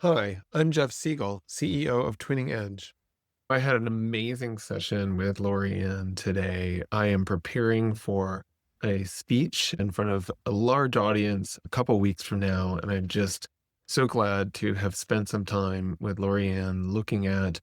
Hi, I'm Jeff Siegel, CEO of Twinning Edge. I had an amazing session with Laurie-Ann today. I am preparing for a speech in front of a large audience a couple weeks from now, and I'm just so glad to have spent some time with Laurie-Ann looking at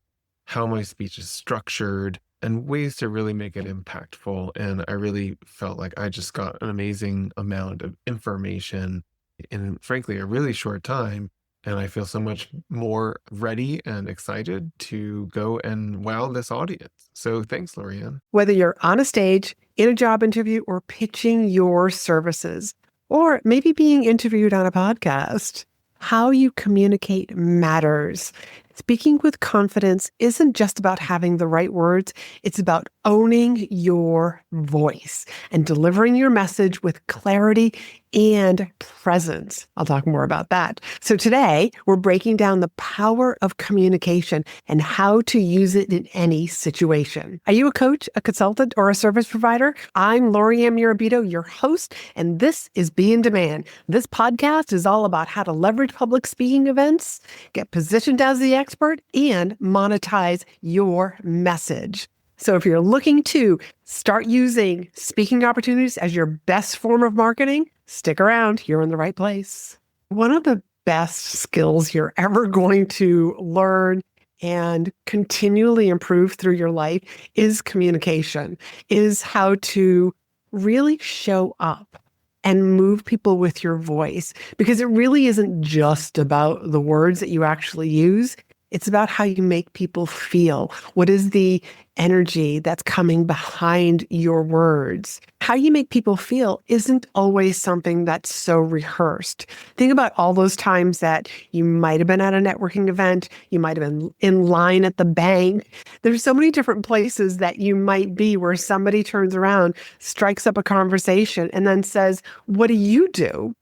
how my speech is structured and ways to really make it impactful. And I really felt like I just got an amazing amount of information in, frankly, a really short time. And I feel so much more ready and excited to go and wow this audience. So thanks, Laurie-Ann. Whether you're on a stage, in a job interview, or pitching your services, or maybe being interviewed on a podcast, how you communicate matters. Speaking with confidence isn't just about having the right words, it's about owning your voice and delivering your message with clarity and presence. I'll talk more about that. So today, we're breaking down the power of communication and how to use it in any situation. Are you a coach, a consultant, or a service provider? I'm Laurie-Ann, your host, and this is Be in Demand. This podcast is all about how to leverage public speaking events, get positioned as the expert, and monetize your message. So if you're looking to start using speaking opportunities as your best form of marketing, stick around. You're in the right place. One of the best skills you're ever going to learn and continually improve through your life is communication, is how to really show up and move people with your voice, because it really isn't just about the words that you actually use. It's about how you make people feel. What is the energy that's coming behind your words? How you make people feel isn't always something that's so rehearsed. Think about all those times that you might have been at a networking event, you might have been in line at the bank. There's so many different places that you might be where somebody turns around, strikes up a conversation, and then says, "What do you do?"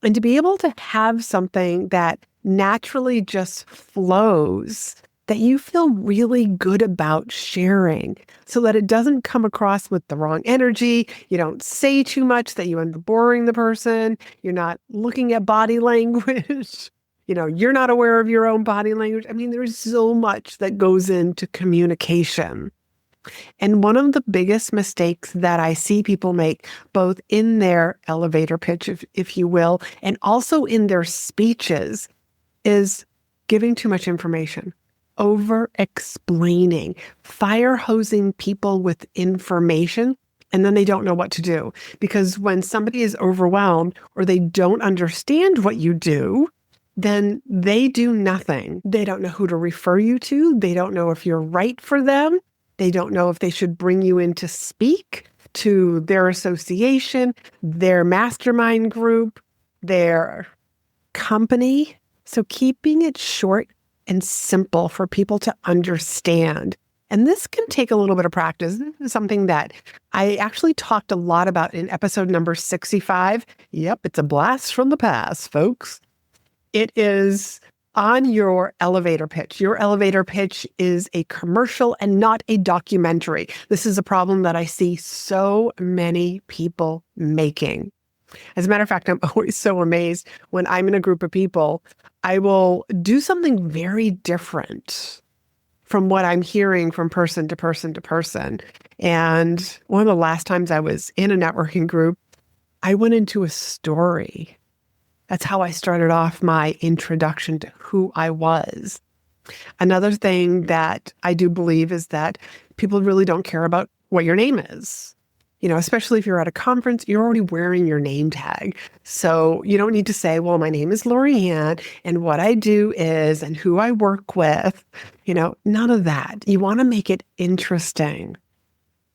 And to be able to have something that naturally just flows, that you feel really good about sharing, so that it doesn't come across with the wrong energy. You don't say too much that you end up boring the person. You're not looking at body language. You're not aware of your own body language. I mean, there's so much that goes into communication. And one of the biggest mistakes that I see people make, both in their elevator pitch, if you will, and also in their speeches, is giving too much information, over-explaining, fire-hosing people with information, and then they don't know what to do. Because when somebody is overwhelmed or they don't understand what you do, then they do nothing. They don't know who to refer you to. They don't know if you're right for them. They don't know if they should bring you in to speak to their association, their mastermind group, their company. So keeping it short and simple for people to understand. And this can take a little bit of practice. This is something that I actually talked a lot about in episode number 65. Yep, it's a blast from the past, folks. It is on your elevator pitch. Your elevator pitch is a commercial and not a documentary. This is a problem that I see so many people making. As a matter of fact, I'm always so amazed when I'm in a group of people, I will do something very different from what I'm hearing from person to person to person. And one of the last times I was in a networking group, I went into a story. That's how I started off my introduction to who I was. Another thing that I do believe is that people really don't care about what your name is. Especially if you're at a conference, you're already wearing your name tag. So you don't need to say, well, my name is Laurie-Ann and what I do is, and who I work with, none of that. You want to make it interesting.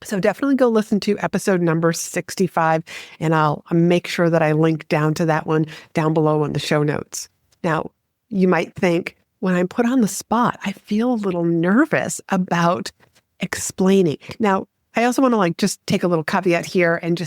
So definitely go listen to episode number 65, and I'll make sure that I link down to that one down below in the show notes. Now, you might think, when I'm put on the spot, I feel a little nervous about explaining. Now, I also want to just take a little caveat here and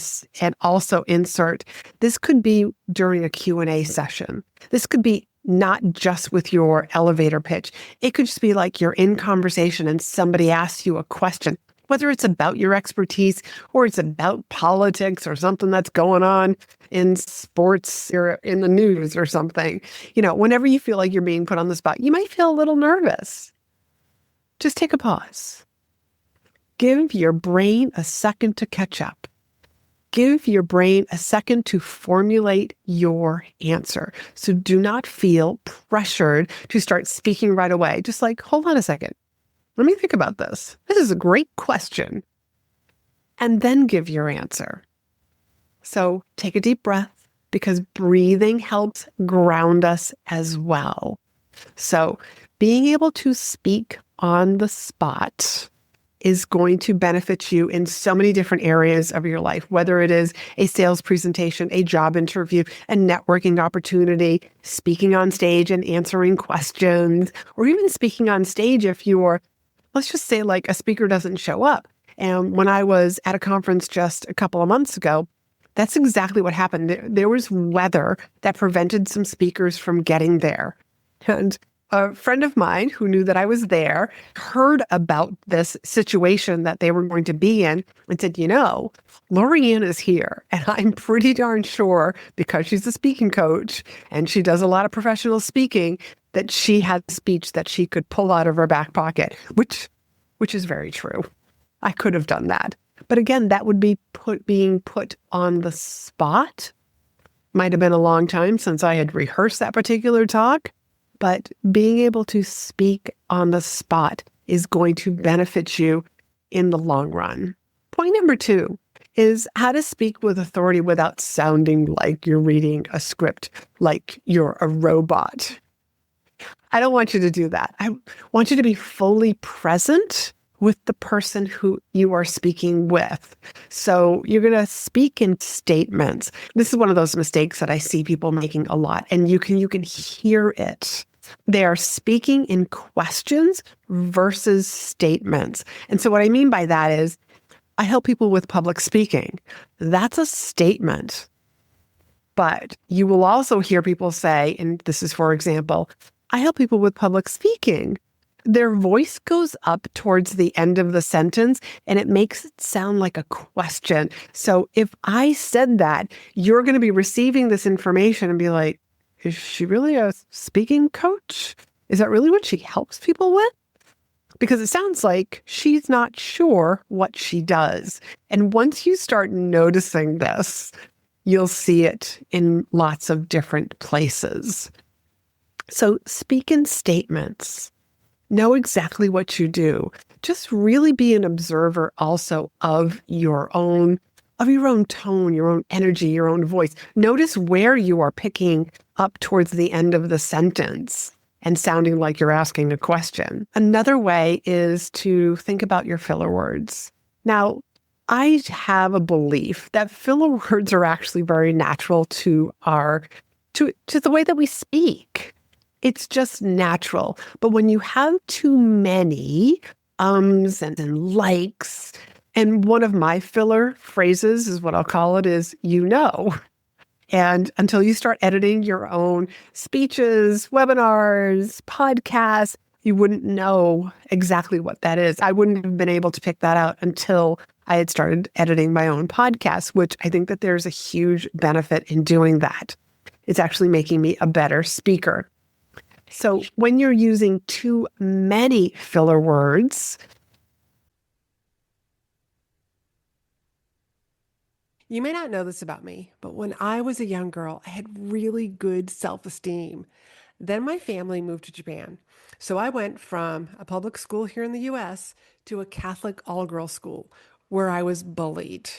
also insert, this could be during a Q&A session. This could be not just with your elevator pitch. It could just be like you're in conversation and somebody asks you a question. whether it's about your expertise or it's about politics or something that's going on in sports or in the news or something. Whenever you feel like you're being put on the spot, you might feel a little nervous. Just take a pause. Give your brain a second to catch up. Give your brain a second to formulate your answer. So do not feel pressured to start speaking right away. Just like, hold on a second. Let me think about this. This is a great question. And then give your answer. So take a deep breath because breathing helps ground us as well. So being able to speak on the spot is going to benefit you in so many different areas of your life, whether it is a sales presentation, a job interview, a networking opportunity, speaking on stage and answering questions, or even speaking on stage if you're, let's just say like a speaker doesn't show up. And when I was at a conference just a couple of months ago, that's exactly what happened. There was weather that prevented some speakers from getting there. And a friend of mine who knew that I was there heard about this situation that they were going to be in and said, Laurie-Ann is here. And I'm pretty darn sure, because she's a speaking coach and she does a lot of professional speaking, that she had a speech that she could pull out of her back pocket, which is very true. I could have done that. But again, that would be being put on the spot. Might have been a long time since I had rehearsed that particular talk. But being able to speak on the spot is going to benefit you in the long run. Point number 2 is how to speak with authority without sounding like you're reading a script, like you're a robot. I don't want you to do that. I want you to be fully present with the person who you are speaking with. So you're going to speak in statements. This is one of those mistakes that I see people making a lot, and you can hear it. They are speaking in questions versus statements. And so what I mean by that is I help people with public speaking. That's a statement. But you will also hear people say, and this is, for example, I help people with public speaking. Their voice goes up towards the end of the sentence and it makes it sound like a question. So if I said that, you're going to be receiving this information and be like, is she really a speaking coach? Is that really what she helps people with? Because it sounds like she's not sure what she does. And once you start noticing this, you'll see it in lots of different places. So speak in statements. Know exactly what you do. Just really be an observer also of your own tone, your own energy, your own voice. Notice where you are picking up towards the end of the sentence and sounding like you're asking a question. Another way is to think about your filler words. Now, I have a belief that filler words are actually very natural to the way that we speak. It's just natural. But when you have too many ums and likes, and one of my filler phrases is what I'll call it is, And until you start editing your own speeches, webinars, podcasts, you wouldn't know exactly what that is. I wouldn't have been able to pick that out until I had started editing my own podcast, which I think that there's a huge benefit in doing that. It's actually making me a better speaker. So when you're using too many filler words, you may not know this about me, but when I was a young girl, I had really good self-esteem. Then my family moved to Japan. So I went from a public school here in the US to a Catholic all-girls school where I was bullied.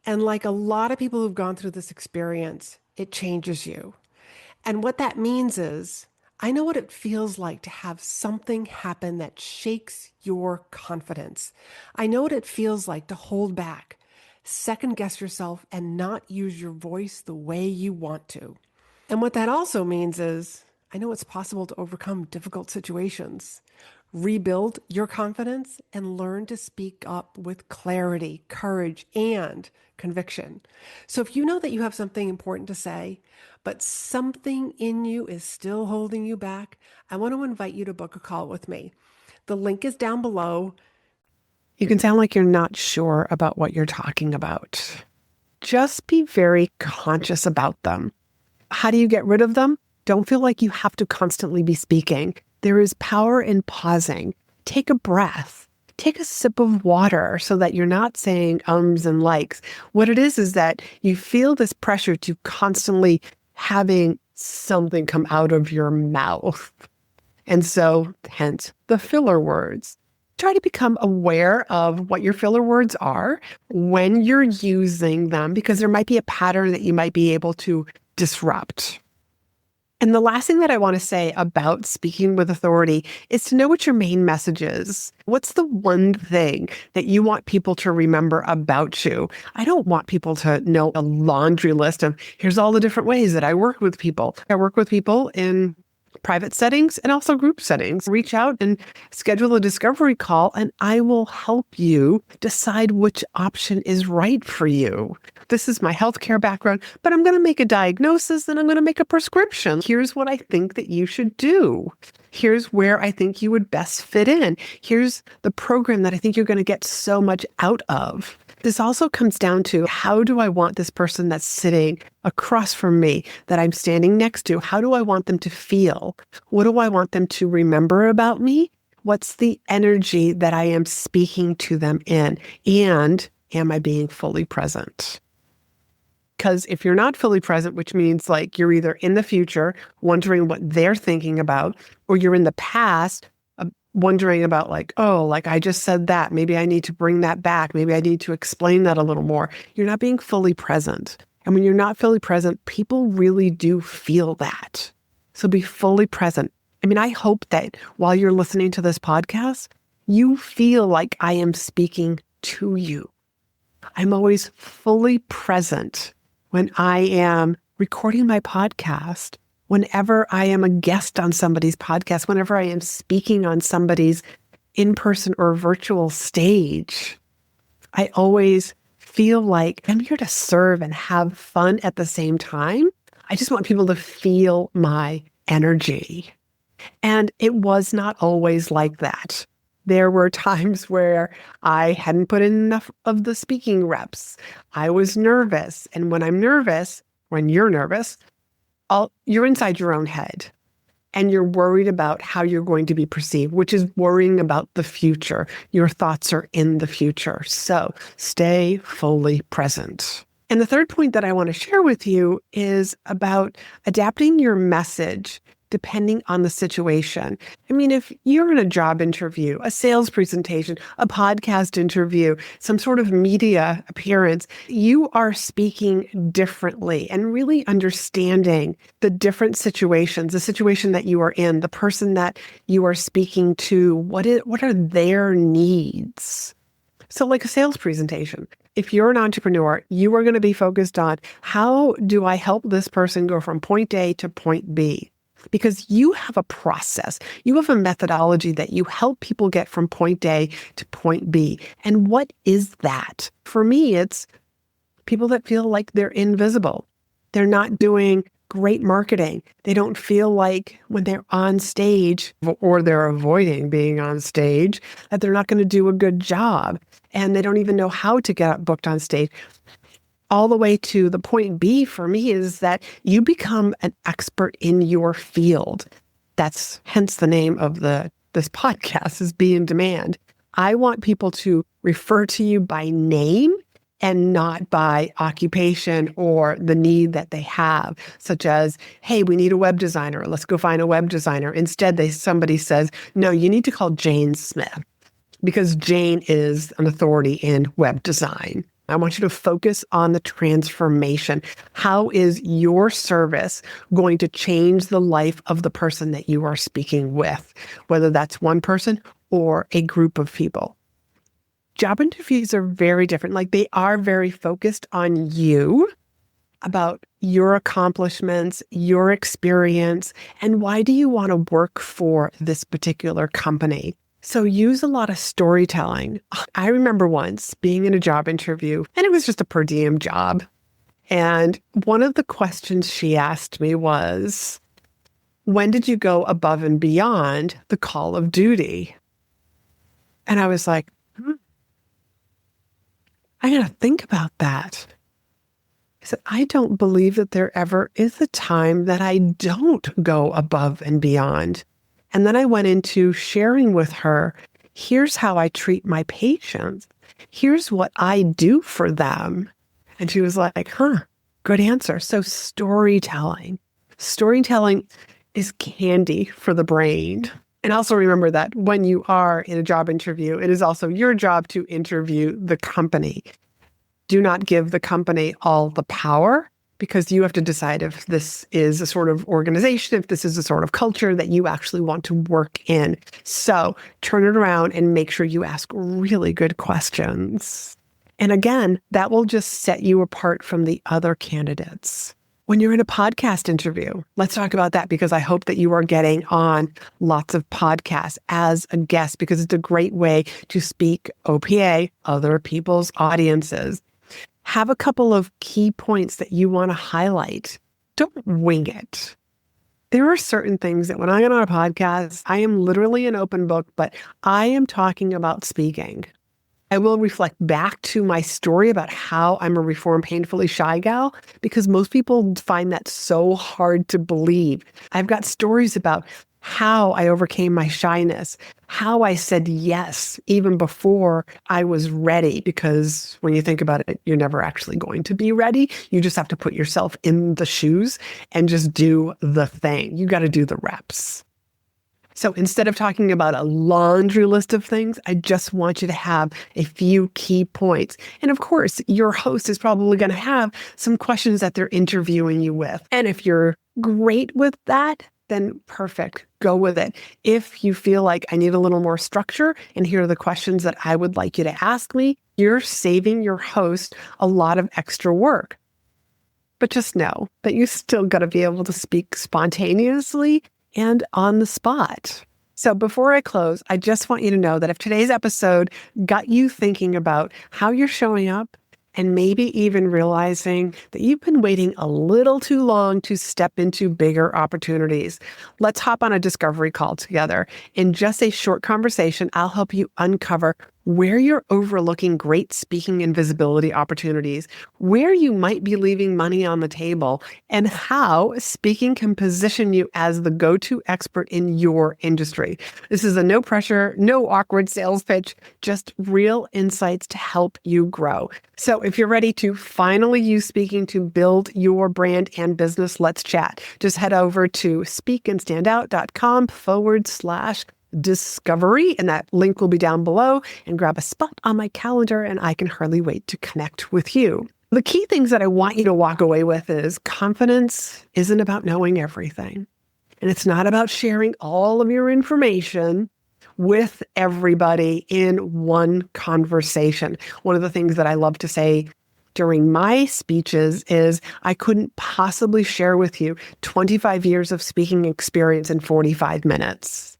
And like a lot of people who've gone through this experience, it changes you. And what that means is, I know what it feels like to have something happen that shakes your confidence. I know what it feels like to hold back, second guess yourself, and not use your voice the way you want to. And what that also means is, I know it's possible to overcome difficult situations, rebuild your confidence, and learn to speak up with clarity, courage, and conviction. So if you know that you have something important to say, but something in you is still holding you back, I want to invite you to book a call with me. The link is down below. You can sound like you're not sure about what you're talking about. Just be very conscious about them. How do you get rid of them? Don't feel like you have to constantly be speaking. There is power in pausing. Take a breath. Take a sip of water so that you're not saying ums and likes. What it is that you feel this pressure to constantly having something come out of your mouth. And so, hence the filler words. Try to become aware of what your filler words are when you're using them, because there might be a pattern that you might be able to disrupt. And the last thing that I want to say about speaking with authority is to know what your main message is. What's the one thing that you want people to remember about you? I don't want people to know a laundry list of here's all the different ways that I work with people. I work with people in private settings and also group settings. Reach out and schedule a discovery call, and I will help you decide which option is right for you. This is my healthcare background, but I'm going to make a diagnosis and I'm going to make a prescription. Here's what I think that you should do. Here's where I think you would best fit in. Here's the program that I think you're going to get so much out of. This also comes down to, how do I want this person that's sitting across from me, that I'm standing next to, how do I want them to feel? What do I want them to remember about me? What's the energy that I am speaking to them in? And am I being fully present? Because if you're not fully present, which means like you're either in the future wondering what they're thinking about, or you're in the past wondering about like, oh, like I just said that. Maybe I need to bring that back. Maybe I need to explain that a little more. You're not being fully present. And when you're not fully present, people really do feel that. So be fully present. I mean, I hope that while you're listening to this podcast, you feel like I am speaking to you. I'm always fully present when I am recording my podcast, whenever I am a guest on somebody's podcast, whenever I am speaking on somebody's in-person or virtual stage. I always feel like I'm here to serve and have fun at the same time. I just want people to feel my energy. And it was not always like that. There were times where I hadn't put in enough of the speaking reps. I was nervous. And when I'm nervous, when you're nervous, you're inside your own head and you're worried about how you're going to be perceived, which is worrying about the future. Your thoughts are in the future. So stay fully present. And the third point that I want to share with you is about adapting your message depending on the situation. I mean, if you're in a job interview, a sales presentation, a podcast interview, some sort of media appearance, you are speaking differently and really understanding the different situations, the situation that you are in, the person that you are speaking to, what are their needs? So like a sales presentation, if you're an entrepreneur, you are going to be focused on, how do I help this person go from point A to point B? Because you have a process, you have a methodology that you help people get from point A to point B. And what is that? For me, it's people that feel like they're invisible. They're not doing great marketing. They don't feel like when they're on stage, or they're avoiding being on stage, that they're not going to do a good job. And they don't even know how to get booked on stage. All the way to the point B for me is that you become an expert in your field. That's hence the name of this podcast, is Be in Demand. I want people to refer to you by name and not by occupation or the need that they have, such as, hey, we need a web designer. Let's go find a web designer. Instead, somebody says, no, you need to call Jane Smith, because Jane is an authority in web design. I want you to focus on the transformation. How is your service going to change the life of the person that you are speaking with, whether that's one person or a group of people? Job interviews are very different. Like, they are very focused on you, about your accomplishments, your experience, and why do you want to work for this particular company? So use a lot of storytelling. I remember once being in a job interview, and it was just a per diem job. And one of the questions she asked me was, when did you go above and beyond the call of duty? And I was like, I got to think about that. I said, I don't believe that there ever is a time that I don't go above and beyond. And then I went into sharing with her, here's how I treat my patients. Here's what I do for them. And she was like, huh, good answer. So storytelling is candy for the brain. And also remember that when you are in a job interview, it is also your job to interview the company. Do not give the company all the power, because you have to decide if this is a sort of organization, if this is a sort of culture that you actually want to work in. So turn it around and make sure you ask really good questions. And again, that will just set you apart from the other candidates. When you're in a podcast interview, let's talk about that, because I hope that you are getting on lots of podcasts as a guest, because it's a great way to speak OPA, other people's audiences. Have a couple of key points that you want to highlight. Don't wing it. There are certain things that when I get on a podcast, I am literally an open book, but I am talking about speaking. I will reflect back to my story about how I'm a reformed, painfully shy gal, because most people find that so hard to believe. I've got stories about how I overcame my shyness, how I said yes even before I was ready, because when you think about it, you're never actually going to be ready. You just have to put yourself in the shoes and just do the thing. You got to do the reps. So instead of talking about a laundry list of things, I just want you to have a few key points. And of course, your host is probably going to have some questions that they're interviewing you with. And if you're great with that, then perfect, go with it. If you feel like I need a little more structure and here are the questions that I would like you to ask me, you're saving your host a lot of extra work. But just know that you still got to be able to speak spontaneously and on the spot. So before I close, I just want you to know that if today's episode got you thinking about how you're showing up, and maybe even realizing that you've been waiting a little too long to step into bigger opportunities, let's hop on a discovery call together. In just a short conversation, I'll help you uncover where you're overlooking great speaking and visibility opportunities, where you might be leaving money on the table, and how speaking can position you as the go-to expert in your industry. This is a no pressure, no awkward sales pitch, just real insights to help you grow. So if you're ready to finally use speaking to build your brand and business, let's chat. Just head over to speakandstandout.com/discovery, and that link will be down below, and grab a spot on my calendar, and I can hardly wait to connect with you. The key things that I want you to walk away with is confidence isn't about knowing everything. And it's not about sharing all of your information with everybody in one conversation. One of the things that I love to say during my speeches is I couldn't possibly share with you 25 years of speaking experience in 45 minutes.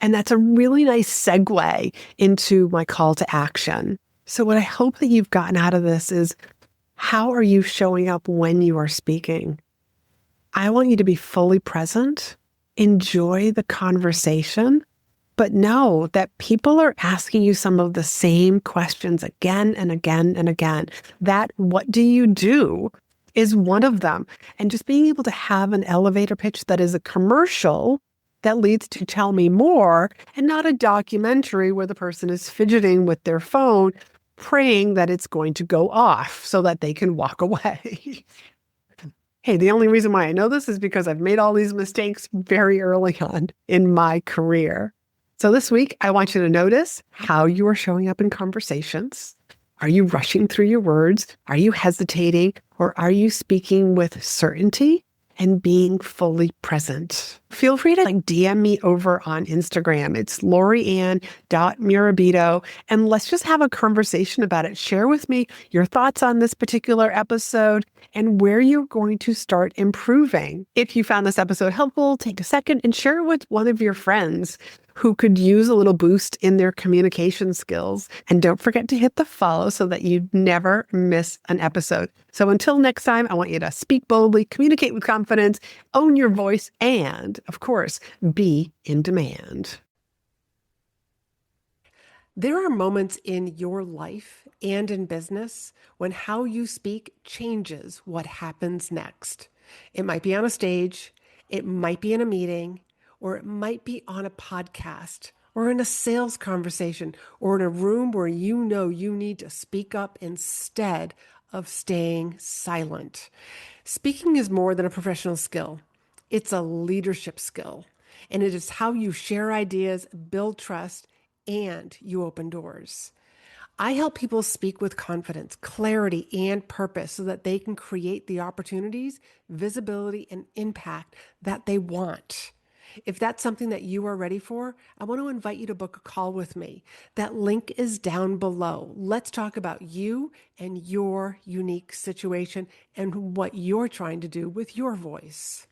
And that's a really nice segue into my call to action. So what I hope that you've gotten out of this is, how are you showing up when you are speaking? I want you to be fully present, enjoy the conversation, but know that people are asking you some of the same questions again and again and again. That what do you do is one of them. And just being able to have an elevator pitch that is a commercial that leads to tell me more, and not a documentary where the person is fidgeting with their phone, praying that it's going to go off so that they can walk away. Hey, the only reason why I know this is because I've made all these mistakes very early on in my career. So this week, I want you to notice how you are showing up in conversations. Are you rushing through your words? Are you hesitating? Or are you speaking with certainty and being fully present? Feel free to DM me over on Instagram. It's Laurie-Ann.Mirabito. And let's just have a conversation about it. Share with me your thoughts on this particular episode and where you're going to start improving. If you found this episode helpful, take a second and share it with one of your friends who could use a little boost in their communication skills. And don't forget to hit the follow so that you never miss an episode. So until next time, I want you to speak boldly, communicate with confidence, own your voice, and of course, be in demand. There are moments in your life and in business when how you speak changes what happens next. It might be on a stage, it might be in a meeting, or it might be on a podcast, or in a sales conversation, or in a room where you know you need to speak up instead of staying silent. Speaking is more than a professional skill. It's a leadership skill, and it is how you share ideas, build trust, and you open doors. I help people speak with confidence, clarity, and purpose so that they can create the opportunities, visibility, and impact that they want. If that's something that you are ready for, I want to invite you to book a call with me. That link is down below. Let's talk about you and your unique situation and what you're trying to do with your voice.